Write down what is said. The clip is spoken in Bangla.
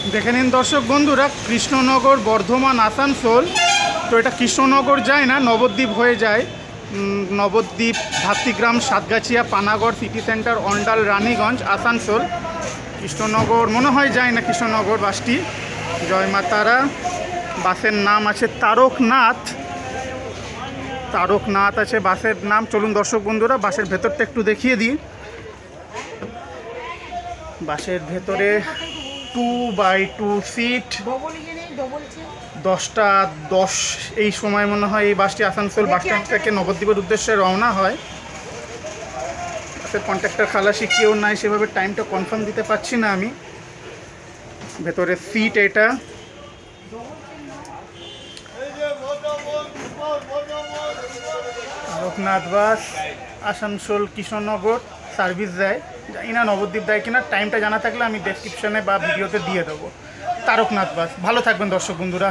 দেখে নিন দর্শক বন্ধুরা, কৃষ্ণনগর বর্ধমান আসানসোল। তো এটা কৃষ্ণনগর যায় না, নবদ্বীপ হয়ে যায়। Nabadwip, Bhatrigram, Satgachia, Panagarh, city centre, Andal, Raniganj, Asansol. কৃষ্ণনগর মনে হয় যায় না কৃষ্ণনগর বাসটি। জয় মা তারা। বাসের নাম আছে তারকনাথ। তারকনাথ আছে বাসের নাম। চলুন দর্শক বন্ধুরা, বাসের ভেতরটা একটু দেখিয়ে দিই। বাসের ভেতরে 2x2 সিট, 10টা 10 এই সময় মনে হয় এই বাসটি আসানসোল বাসস্ট্যান্ড থেকে নবদ্বীপের উদ্দেশ্যে রওনা হয়। বাসের কন্ট্রাক্টর খালাসি কেউ নাই, সেভাবে টাইমটা কনফার্ম দিতে পারছি না আমি। ভেতরে সিট এটা। তারকনাথ বাস আসানসোল কৃষ্ণনগর সার্ভিস দেয়। জানি না নবদ্বীপ দেয় কিনা, টাইমটা জানা থাকলে আমি ডেসক্রিপশনে বা ভিডিওতে দিয়ে দেবো। তারকনাথ বাস। ভালো থাকবেন দর্শক বন্ধুরা।